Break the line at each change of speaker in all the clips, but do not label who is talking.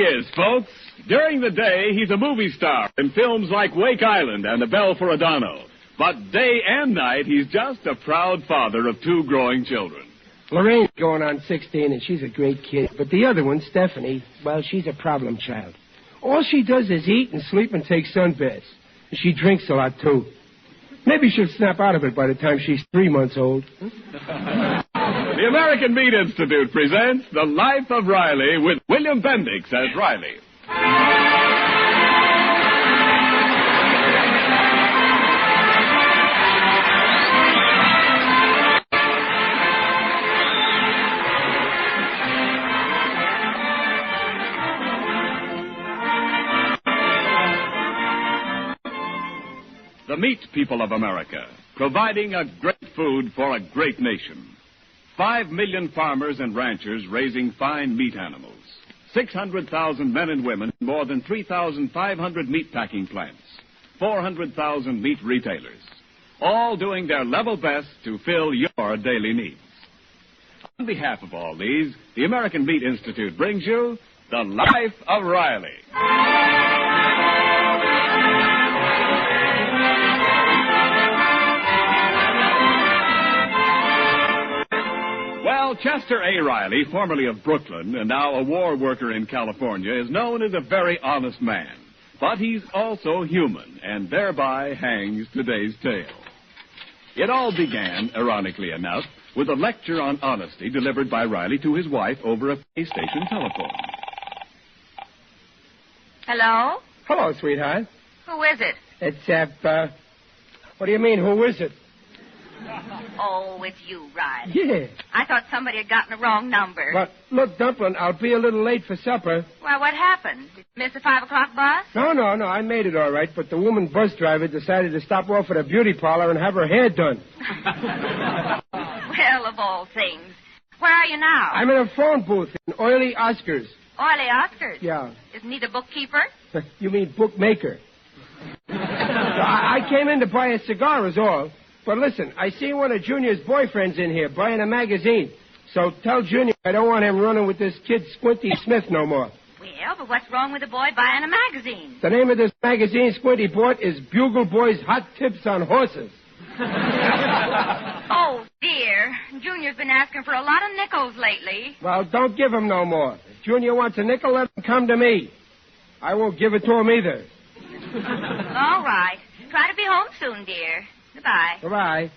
is, folks. During the day, he's a movie star in films like Wake Island and The Bell for Adano. But day and night, he's just a proud father of 2 growing children.
Lorraine's going on 16, and she's a great kid. But the other one, Stephanie, well, she's a problem child. All she does is eat and sleep and take sunbaths. And she drinks a lot, too. Maybe she'll snap out of it by the time she's 3 months old.
The American Meat Institute presents The Life of Riley with William Bendix as Riley. The meat people of America, providing a great food for a great nation. 5 million farmers and ranchers raising fine meat animals. 600,000 men and women in more than 3,500 meat packing plants. 400,000 meat retailers. All doing their level best to fill your daily needs. On behalf of all these, the American Meat Institute brings you The Life of Riley. Well, Chester A. Riley, formerly of Brooklyn and now a war worker in California, is known as a very honest man. But he's also human, and thereby hangs today's tale. It all began, ironically enough, with a lecture on honesty delivered by Riley to his wife over a pay station telephone.
Hello?
Hello, sweetheart.
Who is it?
It's, what do you mean, who is it?
Oh, it's you, Riley.
Yeah.
I thought somebody had gotten the wrong number.
But, look, Dumplin', I'll be a little late for supper.
Well, what happened? Did you miss the 5 o'clock bus?
No, I made it all right, but the woman bus driver decided to stop off at a beauty parlor and have her hair done.
Well, of all things. Where are you now?
I'm in a phone booth in Oily Oscars.
Oily Oscars?
Yeah.
Isn't he the bookkeeper?
You mean bookmaker. I came in to buy a cigar is all. But listen, I see one of Junior's boyfriends in here buying a magazine. So tell Junior I don't want him running with this kid Squinty Smith no more.
Well, but what's wrong with a boy buying a magazine?
The name of this magazine Squinty bought is Bugle Boy's Hot Tips on Horses.
Oh, dear. Junior's been asking for a lot of nickels lately.
Well, don't give him no more. If Junior wants a nickel, let him come to me. I won't give it to him either.
All right. Try to be home soon, dear. Goodbye.
Goodbye.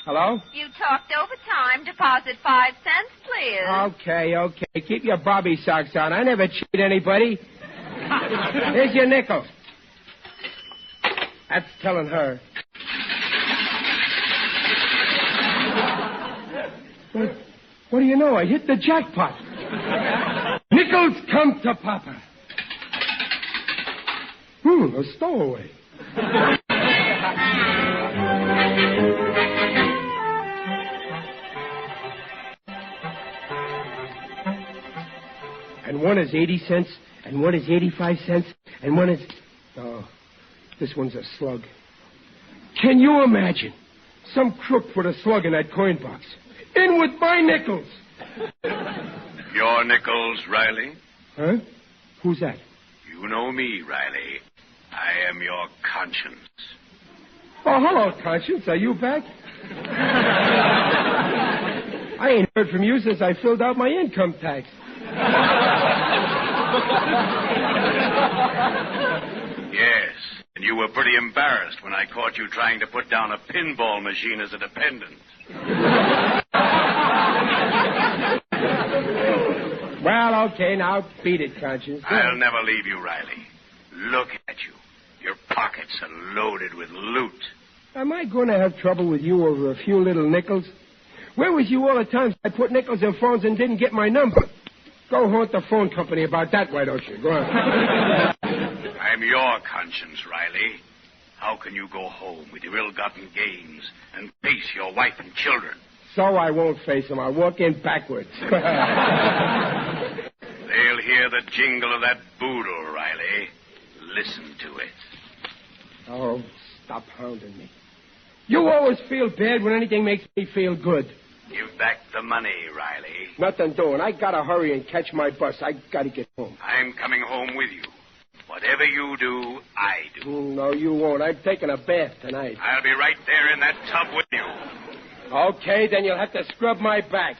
Hello?
You talked overtime. Deposit 5 cents, please.
Okay. Keep your bobby socks on. I never cheat anybody. Here's your nickel. That's telling her. What do you know? I hit the jackpot. Nickels come to Papa. A stowaway. And one is 80 cents, and one is 85 cents, and one is... Oh, this one's a slug. Can you imagine? Some crook put a slug in that coin box. In with my nickels.
Your nickels, Riley?
Huh? Who's that?
You know me, Riley. I am your conscience.
Oh, hello, Conscience. Are you back? I ain't heard from you since I filled out my income tax.
Yes, and you were pretty embarrassed when I caught you trying to put down a pinball machine as a dependent.
Well, okay, now beat it, Conscience.
I'll never leave you, Riley. Look at you. Your pockets are loaded with loot.
Am I going to have trouble with you over a few little nickels? Where was you all the times I put nickels in phones and didn't get my number? Go haunt the phone company about that, why don't you? Go on.
I'm your conscience, Riley. How can you go home with your ill-gotten gains and face your wife and children?
So I won't face them. I'll walk in backwards.
They'll hear the jingle of that boodle, Riley. Listen to it.
Oh, stop hounding me. You always feel bad when anything makes me feel good.
Give back the money, Riley.
Nothing doing. I gotta hurry and catch my bus. I gotta get home.
I'm coming home with you. Whatever you do, I do.
No, you won't. I'm taking a bath tonight.
I'll be right there in that tub with you.
Okay, then you'll have to scrub my back.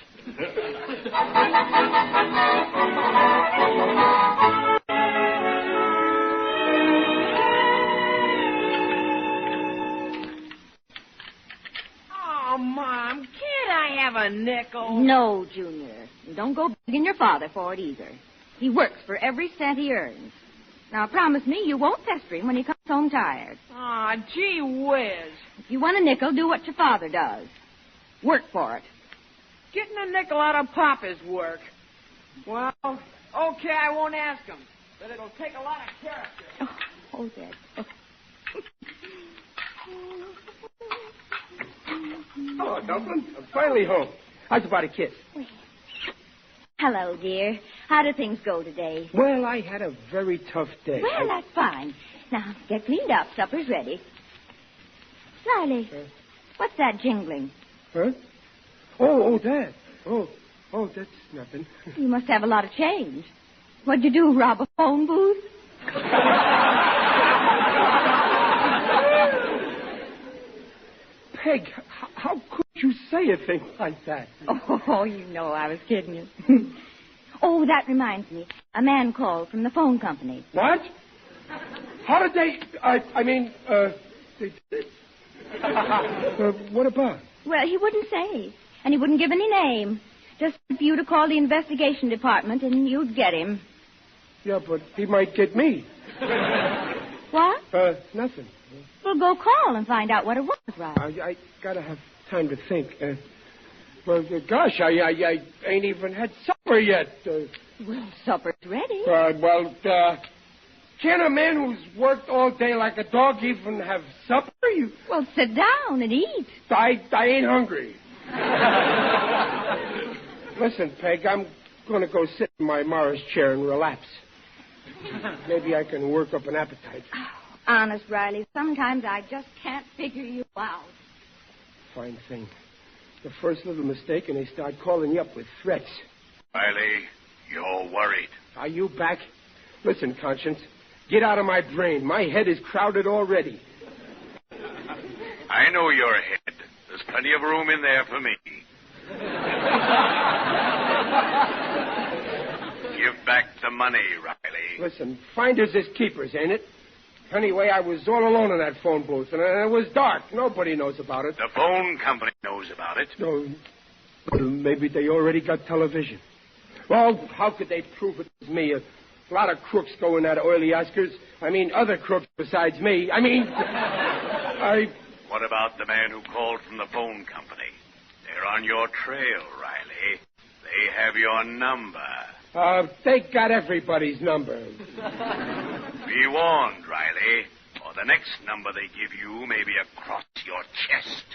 Oh, Mom, can't I have a nickel?
No, Junior. And don't go begging your father for it either. He works for every cent he earns. Now, promise me you won't pester him when he comes home tired.
Aw, gee whiz.
If you want a nickel, do what your father does. Work for it.
Getting a nickel out of Papa's work. Well, okay, I won't ask him. But it'll take a lot of character.
Oh, Dad.
Hello, Dublin. I'm finally home. How's about a kiss?
Hello, dear. How do things go today?
Well, I had a very tough day.
Well, that's fine. Now, get cleaned up. Supper's ready. Riley, what's that jingling?
Huh? Oh, that. Oh, that's nothing.
You must have a lot of change. What'd you do, rob a phone booth?
Peg, how could you say a thing like that?
Oh, you know I was kidding you. Oh, that reminds me. A man called from the phone company.
What? How did they... what about?
Well, he wouldn't say. And he wouldn't give any name. Just for you to call the investigation department and you'd get him.
Yeah, but he might get me.
What?
Nothing.
Well, go call and find out what it was, Riley.
I gotta have time to think. Gosh, I ain't even had supper yet.
Well, supper's ready.
Can a man who's worked all day like a dog even have supper?
Well, sit down and eat.
I ain't hungry. Listen, Peg, I'm going to go sit in my Morris chair and relapse. Maybe I can work up an appetite.
Oh, honest, Riley, sometimes I just can't figure you out.
Fine thing. The first little mistake and they start calling you up with threats.
Riley, you're worried.
Are you back? Listen, Conscience, get out of my brain. My head is crowded already.
I know your head. There's plenty of room in there for me. Give back the money, Riley.
Listen, finders is keepers, ain't it? Anyway, I was all alone in that phone booth, and it was dark. Nobody knows about it.
The phone company knows about it.
No, maybe they already got television. Well, how could they prove it was me? A lot of crooks go in that oily Oscars. Other crooks besides me.
What about the man who called from the phone company? They're on your trail, Riley. They have your number.
They got everybody's number.
Be warned, Riley, or the next number they give you may be across your chest.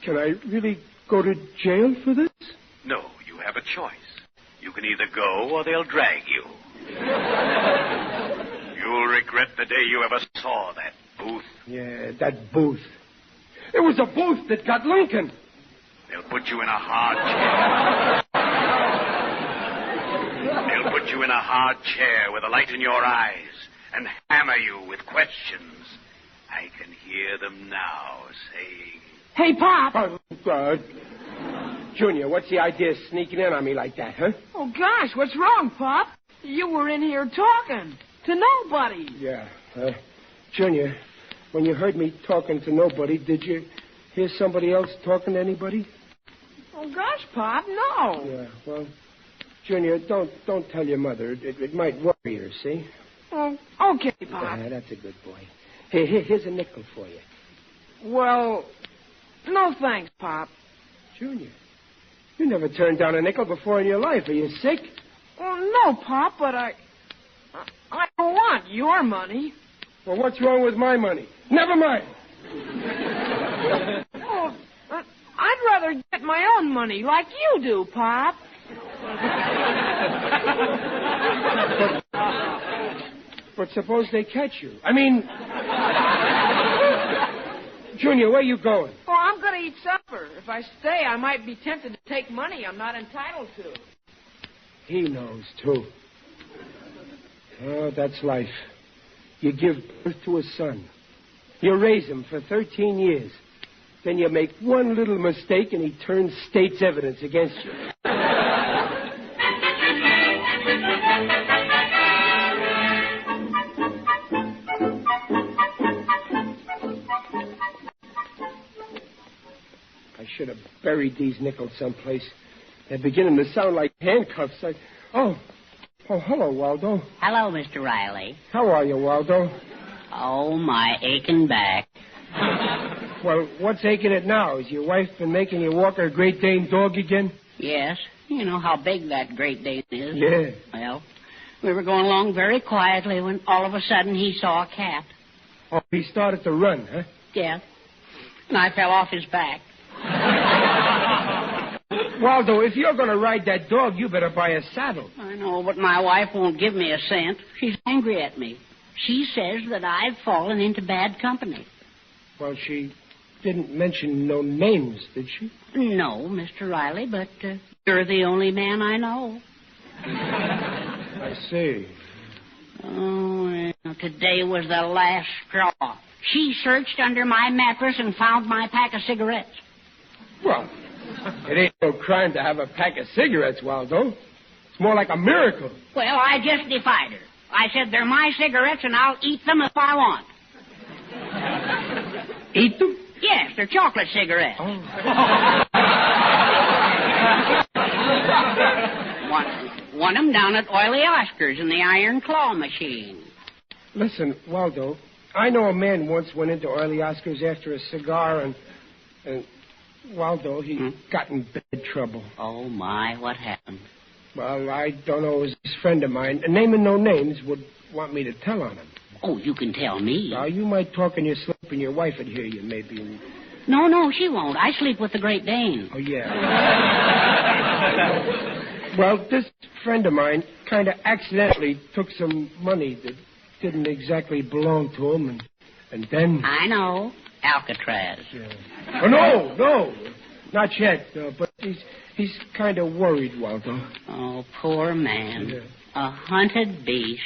Can I really go to jail for this?
No, you have a choice. You can either go or they'll drag you. You'll regret the day you ever saw that booth.
Yeah, that booth. It was a booth that got Lincoln.
They'll put you in a hard chair. They'll put you in a hard chair with a light in your eyes and hammer you with questions. I can hear them now saying...
Hey, Pop!
Oh, Junior, what's the idea of sneaking in on me like that, huh?
Oh, gosh, what's wrong, Pop? You were in here talking to nobody.
Yeah. Junior, when you heard me talking to nobody, did you hear somebody else talking to anybody?
Oh, gosh, Pop, no.
Yeah, well, Junior, don't tell your mother. It might worry her, see?
Oh, okay, Pop.
Yeah, that's a good boy. Here's a nickel for you.
Well, no thanks, Pop.
Junior, you never turned down a nickel before in your life. Are you sick?
Oh, no, Pop, but I don't want your money.
Well, what's wrong with my money? Never mind.
Oh, I'd rather get my own money like you do, Pop.
But suppose they catch you. Junior, where you going?
Oh, I'm going to eat supper. If I stay, I might be tempted to take money I'm not entitled to.
He knows, too. Oh, that's life. You give birth to a son. You raise him for 13 years. Then you make one little mistake and he turns state's evidence against you. I should have buried these nickels someplace. They're beginning to sound like handcuffs. Oh, hello, Waldo.
Hello, Mr. Riley.
How are you, Waldo?
Oh, my aching back.
Well, what's aching it now? Has your wife been making you walk her Great Dane dog again?
Yes. You know how big that Great Dane is.
Yeah.
Well, we were going along very quietly when all of a sudden he saw a cat.
Oh, he started to run, huh?
Yeah. And I fell off his back.
Waldo, if you're going to ride that dog, you better buy a saddle.
I know, but my wife won't give me a cent. She's angry at me. She says that I've fallen into bad company.
Well, she didn't mention no names, did she?
No, Mr. Riley, but you're the only man I know.
I see.
Oh, well, today was the last straw. She searched under my mattress and found my pack of cigarettes.
Well, it ain't no crime to have a pack of cigarettes, Waldo. It's more like a miracle.
Well, I just defied her. I said, they're my cigarettes, and I'll eat them if I want.
Eat them?
Yes, they're chocolate cigarettes.
Oh.
Won them down at Oily Oscar's in the iron claw machine.
Listen, Waldo, I know a man once went into Oily Oscar's after a cigar, and Waldo, he got in bad trouble.
Oh, my, what happened?
Well, I don't know. It was this friend of mine, naming no names, would want me to tell on him.
Oh, you can tell me.
Now, you might talk in your sleep and your wife would hear you, maybe.
No, she won't. I sleep with the Great Dane.
Oh, yeah. Well, this friend of mine kind of accidentally took some money that didn't exactly belong to him, and then...
I know. Alcatraz.
Yeah. Oh, no. Not yet, but he's kind of worried, Waldo.
Oh, poor man.
Yeah.
A hunted beast.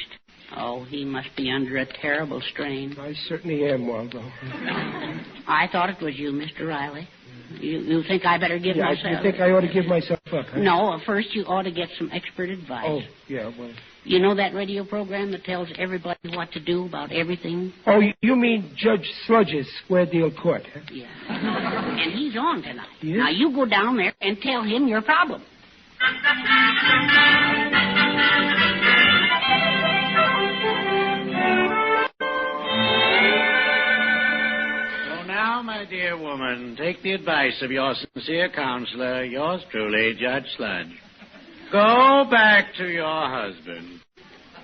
Oh, he must be under a terrible strain.
I certainly am, Waldo.
I thought it was you, Mr. Riley. You think I better give myself...
You think I ought to give myself up, huh?
No, first you ought to get some expert advice.
Oh, yeah, well...
You know that radio program that tells everybody what to do about everything?
Oh, you mean Judge Sludge's Square Deal Court, huh?
Yeah. And he's on tonight.
Yeah?
Now, you go down there and tell him your problem.
So now, my dear woman, take the advice of your sincere counselor, yours truly, Judge Sludge. Go back to your husband.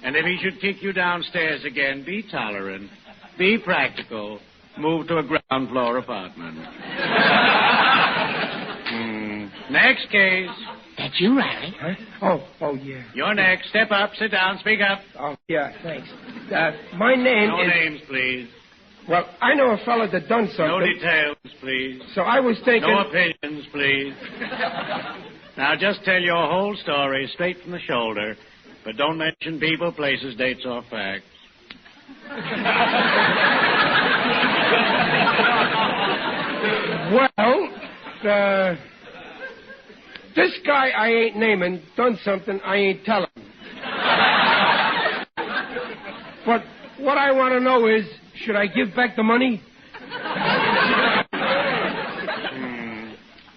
And if he should kick you downstairs again, be tolerant. Be practical. Move to a ground floor apartment. Next case.
That's you, Riley.
Huh? Oh, yeah.
You're next. Step up, sit down, speak up.
Oh, yeah, thanks. My name
No
is...
names, please.
Well, I know a fella that done something.
No details, please.
So I was thinking...
No opinions, please. Now, just tell your whole story straight from the shoulder, but don't mention people, places, dates, or facts.
Well, this guy I ain't naming done something I ain't telling. But what I want to know is, should I give back the money?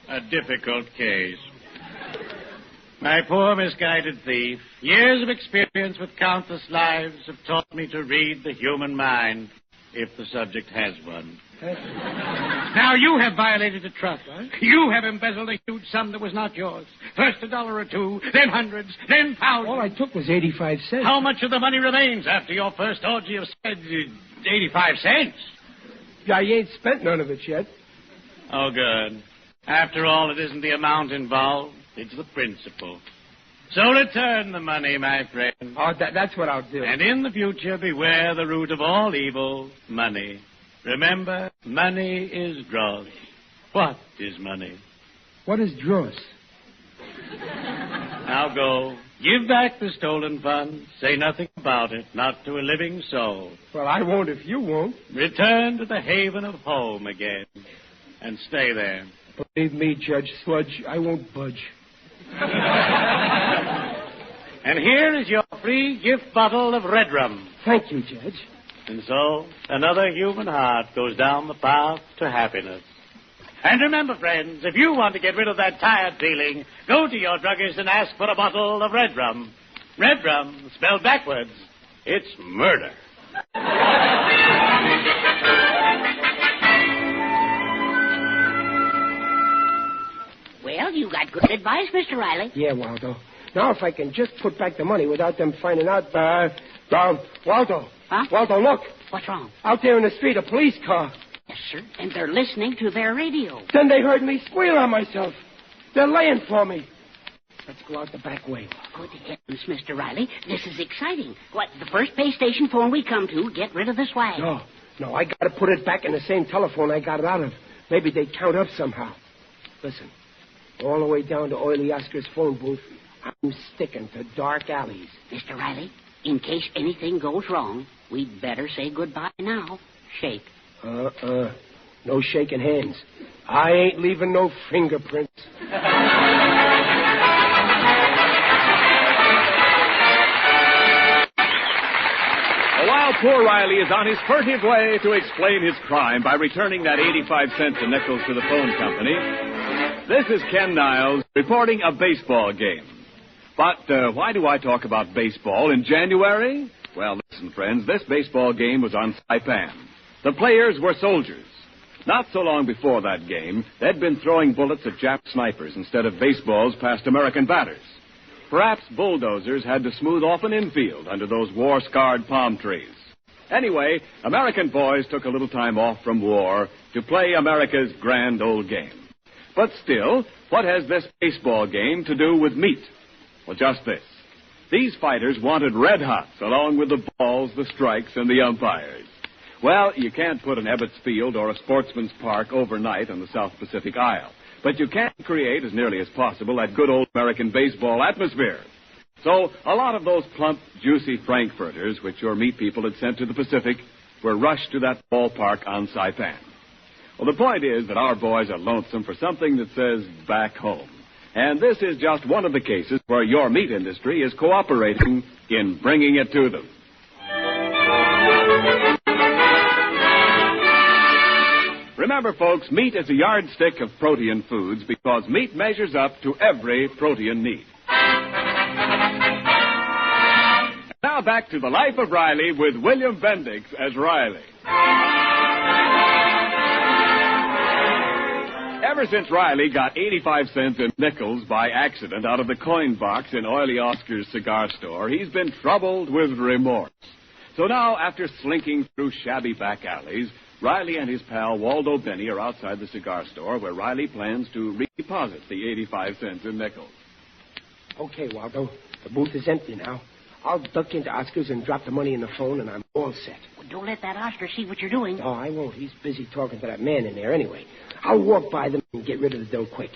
A difficult case. My poor misguided thief, years of experience with countless lives have taught me to read the human mind, if the subject has one. Now, you have violated a trust. What? You have embezzled a huge sum that was not yours. First $1 or $2, then hundreds, then thousands.
All I took was 85 cents.
How much of the money remains after your first orgy of 85 cents?
I ain't spent none of it yet.
Oh, good. After all, it isn't the amount involved. It's the principle. So return the money, my friend.
Oh, that's what I'll do.
And in the future, beware the root of all evil, money. Remember, money is dross. What is money?
What is dross?
Now go. Give back the stolen funds. Say nothing about it, not to a living soul.
Well, I won't if you won't.
Return to the haven of home again. And stay there.
Believe me, Judge Sludge, I won't budge.
And here is your free gift bottle of red rum.
Thank you, Judge.
And so, another human heart goes down the path to happiness. And remember, friends, if you want to get rid of that tired feeling, go to your druggist and ask for a bottle of red rum. Red rum, spelled backwards, it's murder.
Well, you got good advice, Mr. Riley.
Yeah, Waldo. Now, if I can just put back the money without them finding out, Waldo.
Huh?
Waldo, look.
What's wrong?
Out there in the street, a police car.
Yes, sir. And they're listening to their radio.
Then they heard me squeal on myself. They're laying for me. Let's go out the back way.
Good heavens, Mr. Riley. This is exciting. What, the first pay station phone we come to, get rid of the swag.
No, I gotta put it back in the same telephone I got it out of. Maybe they count up somehow. Listen, all the way down to Oily Oscar's phone booth, I'm sticking to dark alleys.
Mr. Riley, in case anything goes wrong, we'd better say goodbye now. Shake.
No shaking hands. I ain't leaving no fingerprints.
While poor Riley is on his furtive way to explain his crime by returning that 85 cents and nickels to the phone company, this is Ken Niles reporting a baseball game. But why do I talk about baseball in January? Well, listen, friends, this baseball game was on Saipan. The players were soldiers. Not so long before that game, they'd been throwing bullets at Jap snipers instead of baseballs past American batters. Perhaps bulldozers had to smooth off an infield under those war-scarred palm trees. Anyway, American boys took a little time off from war to play America's grand old game. But still, what has this baseball game to do with meat? Well, just this. These fighters wanted red hots along with the balls, the strikes, and the umpires. Well, you can't put an Ebbets Field or a Sportsman's Park overnight on the South Pacific Isle. But you can create, as nearly as possible, that good old American baseball atmosphere. So a lot of those plump, juicy Frankfurters, which your meat people had sent to the Pacific, were rushed to that ballpark on Saipan. Well, the point is that our boys are lonesome for something that says back home. And this is just one of the cases where your meat industry is cooperating in bringing it to them. Remember, folks, meat is a yardstick of protein foods because meat measures up to every protein need. Now back to the life of Riley with William Bendix as Riley. Ever since Riley got 85 cents in nickels by accident out of the coin box in Oily Oscar's cigar store, he's been troubled with remorse. So now, after slinking through shabby back alleys, Riley and his pal Waldo Benny are outside the cigar store where Riley plans to redeposit the 85 cents in nickels.
Okay, Waldo. The booth is empty now. I'll duck into Oscar's and drop the money in the phone, and I'm all set.
Well, don't let that Oscar see what you're doing.
Oh, I won't. He's busy talking to that man in there anyway. I'll walk by them and get rid of the dough quick.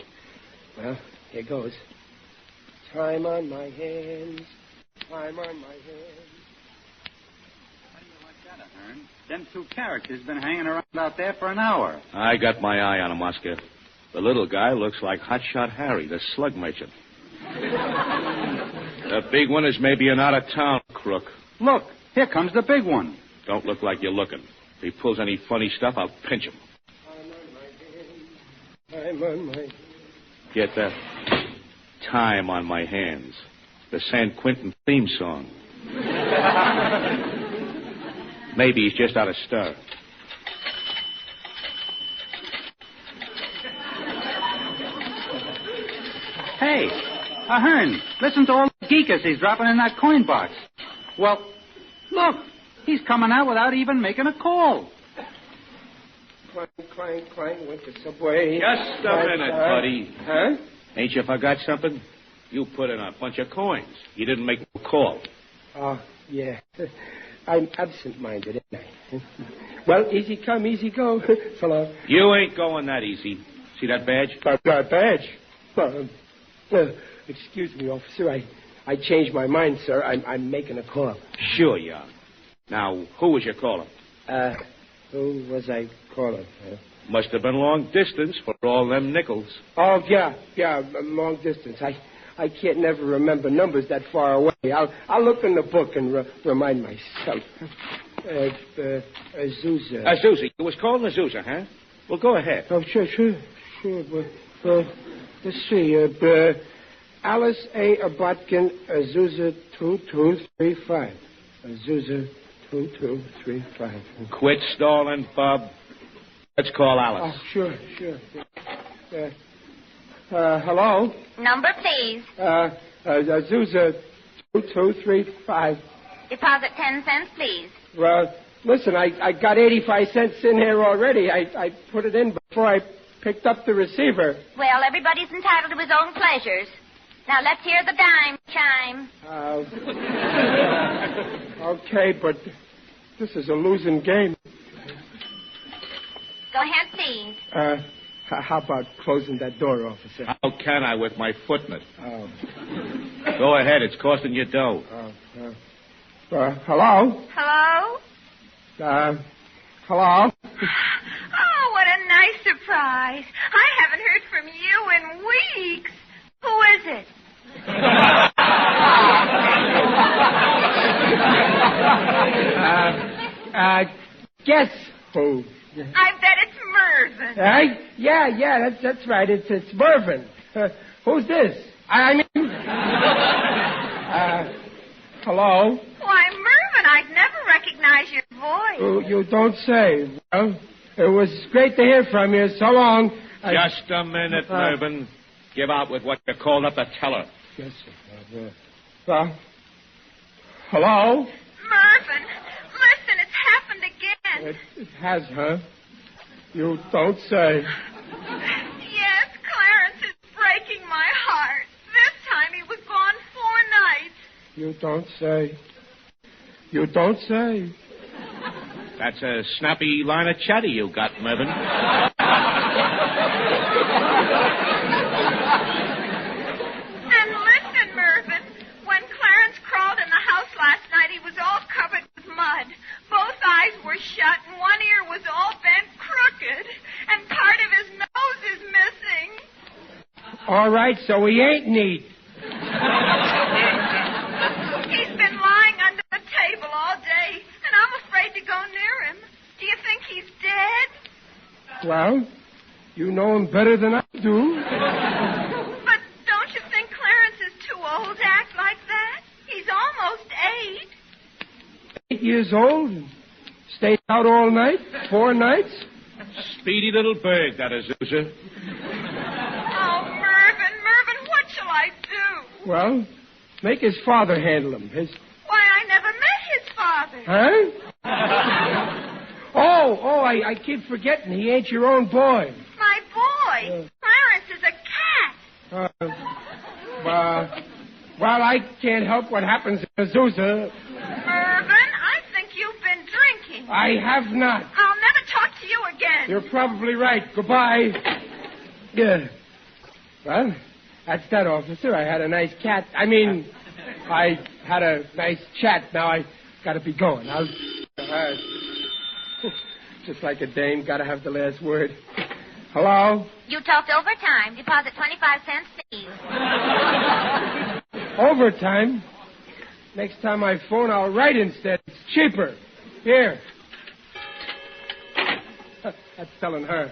Well, here goes. Time on my hands. Time on my hands.
How do you like that, Ahern? Them two characters been hanging around out there for an hour.
I got my eye on him, Oscar. The little guy looks like Hotshot Harry, the slug merchant. The big one is maybe an out-of-town crook.
Look, here comes the big one.
Don't look like you're looking. If he pulls any funny stuff, I'll pinch him.
Time on my hands.
Get that? Time on my hands. The San Quentin theme song. Maybe he's just out of stir.
Hey, Ahern, listen to all the geekas he's dropping in that coin box. Well, look, he's coming out without even making a call.
Clang, clang, clang, went to Subway.
Just a minute, buddy.
Huh?
Ain't you forgot something? You put in a bunch of coins. You didn't make no call.
Oh, yeah. I'm absent-minded, ain't I? Well, easy come, easy go. So long.
You ain't going that easy. See that badge?
Badge? Excuse me, officer. I changed my mind, sir. I'm making a call.
Sure you are. Now, who was you calling?
Who was I calling?
Must have been long distance for all them nickels.
Oh, yeah, long distance. I can't never remember numbers that far away. I'll look in the book and remind myself. Azusa.
Azusa. You was calling Azusa, huh? Well, go ahead.
Oh, sure. But, let's see. Alice A. Abatkin, Azusa 2235. Azusa 2235.
Quit stalling, Bob. Let's call Alice.
Oh, sure. Hello?
Number, please.
Azusa 2235.
Deposit 10 cents, please.
Well, listen, I got 85 cents in here already. I put it in before I picked up the receiver.
Well, everybody's entitled to his own pleasures. Now, let's hear the dime chime.
Okay, but this is a losing game.
Go ahead, please.
How about closing that door, officer?
How can I with my foot in it?
Oh.
Go ahead. It's costing you dough.
Hello?
Hello?
Hello?
Oh, what a nice surprise. I haven't heard from you in weeks. Who is it?
Guess who?
I bet it's Mervyn.
Yeah, that's right. It's Mervyn. Who's this? I mean... hello?
Why, Mervyn, I'd never recognize your voice.
Oh, you don't say. Well, it was great to hear from you. So long.
Just a minute, Mervyn. Give out with what you called up the teller.
Yes, sir. Hello?
Mervyn, listen, it's happened again.
It has, huh? You don't say.
Yes, Clarence is breaking my heart. This time he was gone 4 nights.
You don't say. You don't say.
That's a snappy line of chatter you got, Mervyn.
And listen, Mervyn, when Clarence crawled in the house last night, he was all covered with mud. Both eyes were shut, and one ear was all bent crooked, and part of his nose is missing.
All right, so he ain't neat.
He's been lying under the table all day, and I'm afraid to go near him. Do you think he's dead?
Well, you know him better than I do.
But don't you think Clarence is too old to act like that? He's almost 8.
8 years old and stayed out all night, 4 nights.
Speedy little bird, that is, Azusa.
Oh, Mervyn, what shall I do?
Well, make his father handle him.
Why, I never met his father.
Huh? Oh, I keep forgetting. He ain't your own boy.
My boy? Clarence is a cat.
Well, I can't help what happens in Azusa.
Mervyn, I think you've been drinking.
I have not.
I'll never talk to you again.
You're probably right. Goodbye. Yeah. Well, that's that, officer. I had a nice cat. I had a nice chat. Now I gotta be going. Just like a dame, gotta have the last word. Hello?
You talked overtime. Deposit 25 cents, please.
Overtime? Next time I phone, I'll write instead. It's cheaper. Here. That's telling her.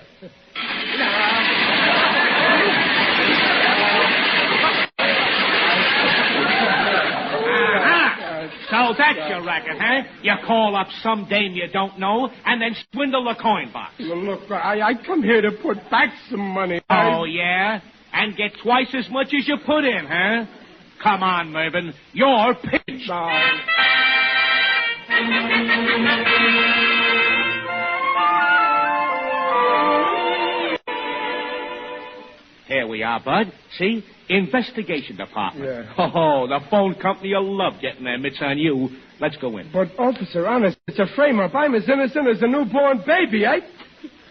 So that's your racket, huh? You call up some dame you don't know and then swindle the coin box.
Well, look, I come here to put back some money.
Oh, yeah? And get twice as much as you put in, huh? Come on, Mervyn. You're pinched. Here we are, Bud. See? Investigation department.
Yeah.
Oh, the phone company will love getting their mitts on you. Let's go in.
But, officer, honest, it's a frame-up. I'm as innocent as a newborn baby.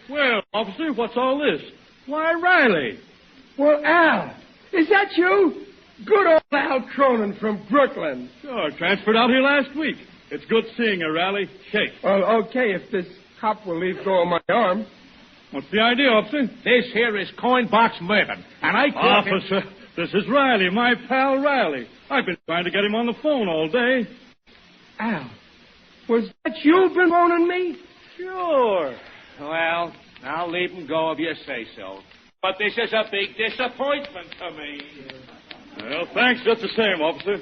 Well, officer, what's all this? Why, Riley.
Well, Al, is that you? Good old Al Cronin from Brooklyn.
Sure, transferred out here last week. It's good seeing you, Riley. Shake.
Well, okay, if this cop will leave go of my arm.
What's the idea, officer?
This here is Coinbox Mervyn, and I caught him...
Officer, this is Riley, my pal Riley. I've been trying to get him on the phone all day.
Al, was that you been phoning me?
Sure. Well, I'll leave him go if you say so. But this is a big disappointment to me.
Well, thanks just the same, officer.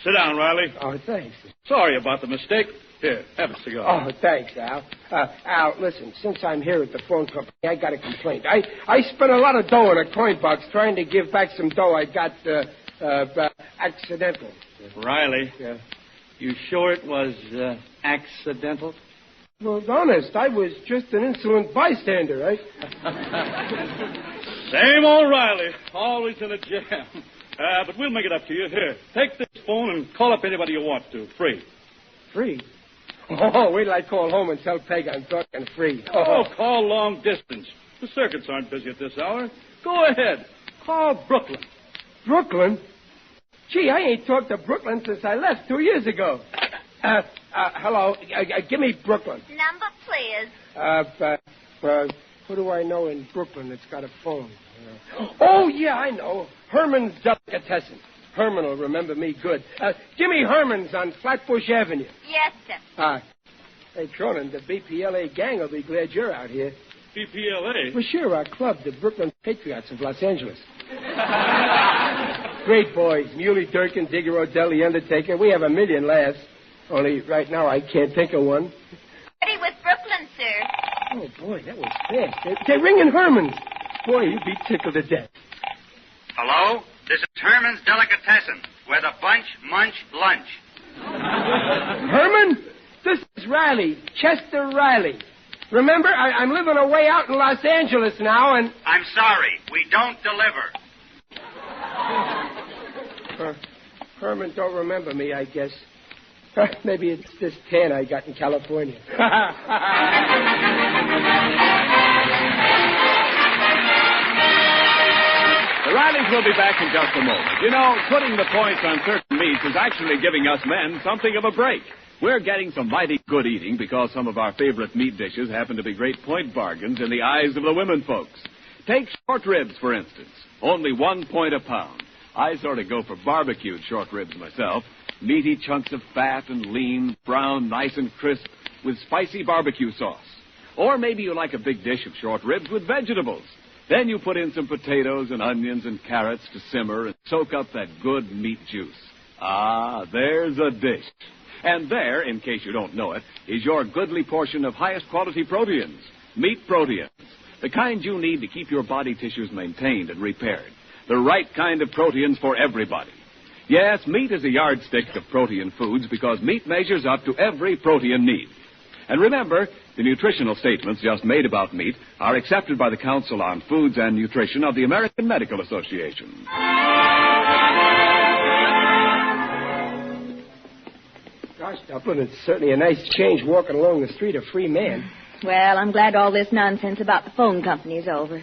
Sit down, Riley.
Oh, thanks.
Sorry about the mistake. Here, have a cigar.
Oh, thanks, Al. Al, listen, since I'm here at the phone company, I got a complaint. I spent a lot of dough in a coin box trying to give back some dough I got accidental.
Riley.
Yeah.
You sure it was accidental?
Well, honest, I was just an insolent bystander, right?
Same old Riley. Always in a jam. But we'll make it up to you. Here, take this phone and call up anybody you want to. Free.
Free? Oh, wait till I call home and tell Peg I'm talking free.
Oh, call long distance. The circuits aren't busy at this hour. Go ahead. Call Brooklyn.
Brooklyn? Gee, I ain't talked to Brooklyn since I left 2 years ago. Hello. Give me Brooklyn.
Number, please.
Who do I know in Brooklyn that's got a phone? Oh, yeah, I know. Herman's Delicatessen. Herman will remember me good. Give me Herman's on Flatbush Avenue.
Yes, sir.
Hey, Cronin, the BPLA gang will be glad you're out here.
BPLA?
Well, sure, our club, the Brooklyn Patriots of Los Angeles. Great boys. Muley Durkin, Digger Odell, The Undertaker. We have 1 million laughs. Only right now I can't think of one.
Ready with Brooklyn, sir.
Oh, boy, that was fast. They're ringing Herman's. Boy, you'd be tickled to death.
Hello? This is Herman's Delicatessen, where the bunch munch lunch.
Herman? This is Riley, Chester Riley. Remember, I'm living away out in Los Angeles now, and...
I'm sorry, we don't deliver.
Herman don't remember me, I guess. Maybe it's this tan I got in California.
The Rileys will be back in just a moment. You know, putting the points on certain meats is actually giving us men something of a break. We're getting some mighty good eating because some of our favorite meat dishes happen to be great point bargains in the eyes of the women folks. Take short ribs, for instance. Only 1 point a pound. I sort of go for barbecued short ribs myself. Meaty chunks of fat and lean, brown, nice and crisp, with spicy barbecue sauce. Or maybe you like a big dish of short ribs with vegetables. Then you put in some potatoes and onions and carrots to simmer and soak up that good meat juice. Ah, there's a dish. And there, in case you don't know it, is your goodly portion of highest quality proteins. Meat proteins. The kind you need to keep your body tissues maintained and repaired. The right kind of proteins for everybody. Yes, meat is a yardstick of protein foods because meat measures up to every protein need. And remember, the nutritional statements just made about meat are accepted by the Council on Foods and Nutrition of the American Medical Association.
Gosh, Dublin, it's certainly a nice change walking along the street a free man.
Well, I'm glad all this nonsense about the phone company is over.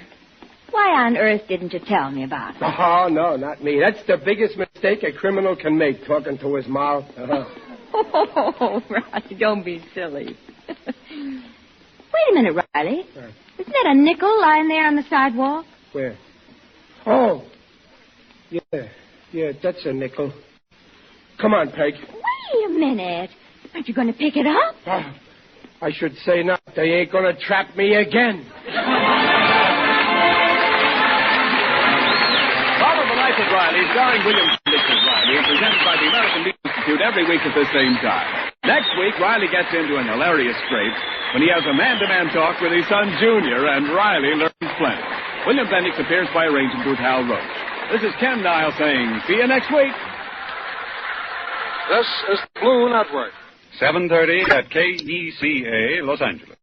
Why on earth didn't you tell me about it?
Oh, no, not me. That's the biggest mistake a criminal can make, talking to his mouth.
Oh, Riley, don't be silly. Wait a minute, Riley. Isn't that a nickel lying there on the sidewalk?
Where? Oh, yeah, that's a nickel. Come on, Peg.
Wait a minute. Aren't you going to pick it up?
Oh, I should say not. They ain't going to trap me again.
Follow the Life of Riley, starring William Bendix as Riley, and presented by the American Meat Institute every week at the same time. Next week, Riley gets into an hilarious scrape when he has a man-to-man talk with his son, Junior, and Riley learns plenty. William Bendix appears by arrangement with Hal Roach. This is Ken Niles saying, see you next week.
This is the Blue Network. 7:30 at KECA, Los Angeles.